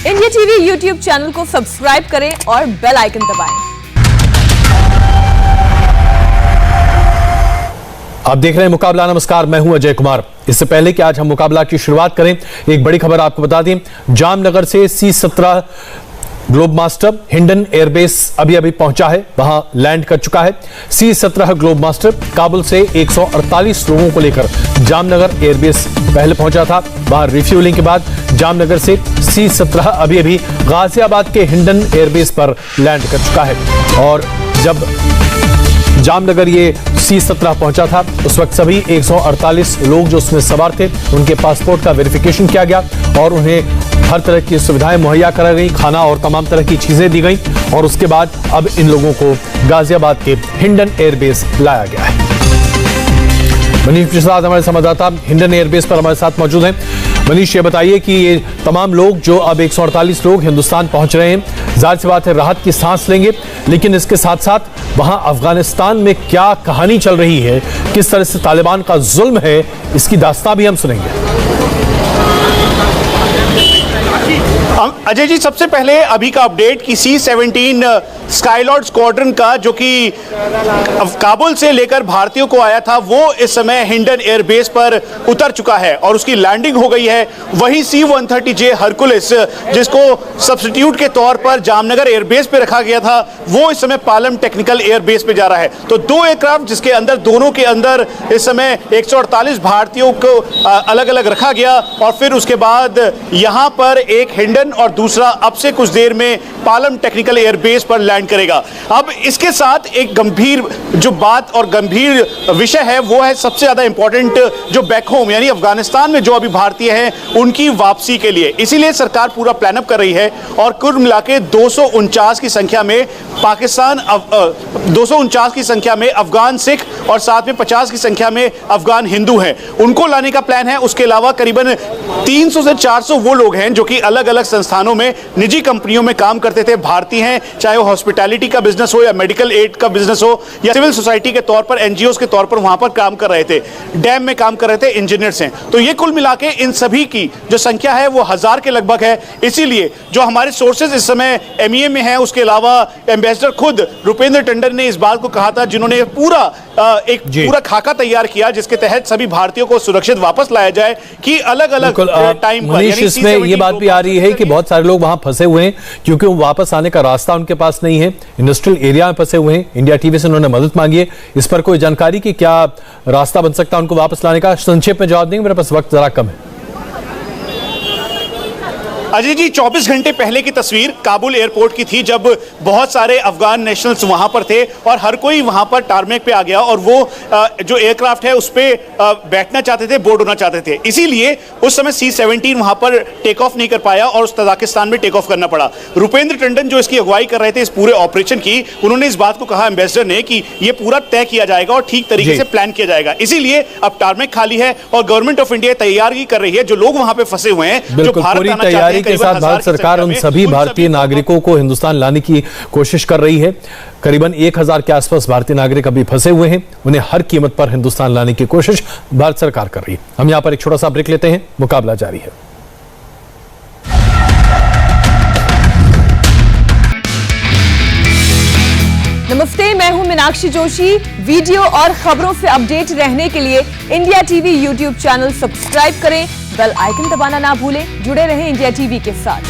India TV YouTube channel को subscribe करें और बेल आइकन दबाएं। आप देख रहे हैं मुकाबला। नमस्कार, मैं हूं अजय कुमार। इससे पहले कि आज हम मुकाबला की शुरुआत करें, एक बड़ी खबर आपको बता दें। जामनगर से C-17 globe master Hindon airbase अभी पहुंचा है, वहां लैंड कर चुका है। C-17 ग्लोब मास्टर काबुल से 148 लोगों को लेकर जामनगर एयरबेस पहले पहुंचा था। वहां रिफ्यूलिंग के बाद जामनगर से C-17 अभी गाजियाबाद के हिंडन एयरबेस पर लैंड कर चुका है। और जब जामनगर ये C-17 पहुंचा था, उस वक्त सभी 148 लोग जो उसमें सवार थे, उनके पासपोर्ट का वेरिफिकेशन किया गया और उन्हें हर तरह की सुविधाएं मुहैया कराई गई, खाना और तमाम तरह की चीजें दी गई। और उसके बाद अब इन लोगों को गाजियाबाद के हिंडन एयरबेस लाया गया है। मनीष प्रसाद हमारे संवाददाता हिंडन एयरबेस पर हमारे साथ मौजूद हैं। मनीष, ये बताइए कि ये तमाम लोग जो अब 148 लोग हिंदुस्तान पहुंच रहे हैं, जाहिर सी बात है राहत की सांस लेंगे, लेकिन इसके साथ साथ वहां अफगानिस्तान में क्या कहानी चल रही है, किस तरह से तालिबान का जुल्म है, इसकी दास्तां भी हम सुनेंगे। अजय जी, सबसे पहले अभी का अपडेट कि C-17 स्काईलॉर्ड स्क्वाड्रन का जो कि काबुल से लेकर भारतीयों को आया था, वो इस समय हिंडन एयरबेस पर उतर चुका है और उसकी लैंडिंग हो गई है। वही C-130J हरकुलिस, जिसको सब्स्टिट्यूट के तौर पर जामनगर एयरबेस पे रखा गया था, वो इस समय पालम टेक्निकल एयरबेस पे जा रहा है। तो दो एयरक्राफ्ट जिसके अंदर दोनों के अंदर इस समय 148 भारतीयों को अलग अलग रखा गया और फिर उसके बाद यहाँ पर एक हिंडन और दूसरा अब से कुछ देर में पालम टेक्निकल एयरबेस पर लैंड करेगा। अब इसके साथ एक गंभीर जो बात और गंभीर विषय है, वो है सबसे ज्यादा इंपॉर्टेंट, जो बैक होम यानी अफगानिस्तान में जो अभी भारतीय हैं उनकी वापसी के लिए। इसीलिए सरकार पूरा प्लान अप कर रही है और कुल मिला के 249 की संख्या में पाकिस्तान 249 की संख्या में अफगान सिख और साथ में 50 की संख्या में अफगान हिंदू हैं, उनको लाने का प्लान है। उसके अलावा करीबन 300 से 400 वो लोग हैं जो कि अलग अलग संस्थानों में, निजी कंपनियों में काम करते थे, भारतीय हैं, चाहे वो हॉस्पिटैलिटी का बिजनेस हो या मेडिकल एड का बिजनेस हो या सिविल सोसाइटी के तौर पर, एनजीओ के तौर पर वहां पर काम कर रहे थे, डैम में काम कर रहे थे, इंजीनियर्स हैं। तो ये कुल मिला के इन सभी की जो संख्या है वो 1000 के लगभग है। इसीलिए जो हमारे सोर्सेज इस समय MEA में हैं, उसके अलावा एम्बेसडर खुद रुपेंद्र टंडन ने इस बात को कहा था, जिन्होंने पूरा पूरा खाका तैयार किया जिसके तहत सभी भारतीयों को सुरक्षित वापस लाया जाए कि अलग अलग टाइम पर। इसमें ये बात भी आ रही है कि बहुत सारे लोग वहां फंसे हुए हैं क्योंकि वापस आने का रास्ता उनके पास नहीं है, इंडस्ट्रियल एरिया में फंसे हुए हैं। इंडिया टीवी से उन्होंने मदद मांगी है। इस पर कोई जानकारी कि क्या रास्ता बन सकता है उनको वापस लाने का? संक्षेप में जवाब देंगे, मेरे पास वक्त जरा कम है। अजय जी, 24 घंटे पहले की तस्वीर काबुल एयरपोर्ट की थी, जब बहुत सारे अफगान नेशनल्स वहां पर थे और हर कोई वहां पर टारमेक पे आ गया और वो जो एयरक्राफ्ट है उस पर बैठना चाहते थे, बोर्ड होना चाहते थे। इसीलिए उस समय C-17 वहां पर टेक ऑफ नहीं कर पाया और उस तजाकिस्तान में टेक ऑफ करना पड़ा। रुपेंद्र टंडन जो इसकी अगुवाई कर रहे थे इस पूरे ऑपरेशन की, उन्होंने इस बात को कहा एम्बेसडर ने कि ये पूरा तय किया जाएगा और ठीक तरीके से प्लान किया जाएगा। इसीलिए अब टारमेक खाली है और गवर्नमेंट ऑफ इंडिया तैयारी कर रही है। जो लोग वहां पे फंसे हुए हैं, जो भारत आना चाहते हैं, के साथ भारत सरकार उन सभी भारतीय नागरिकों को हिंदुस्तान लाने की कोशिश कर रही है। करीबन 1000 के आसपास भारतीय नागरिक अभी फंसे हुए हैं, उन्हें हर कीमत पर हिंदुस्तान लाने की कोशिश भारत सरकार कर रही है। हम यहां पर एक छोटा सा ब्रेक लेते हैं, मुकाबला जारी है। नमस्ते, मैं हूं मीनाक्षी जोशी। वीडियो और खबरों से अपडेट रहने के लिए India TV YouTube channel subscribe करें, बेल आइकन दबाना ना भूलें। जुड़े रहें इंडिया टीवी के साथ।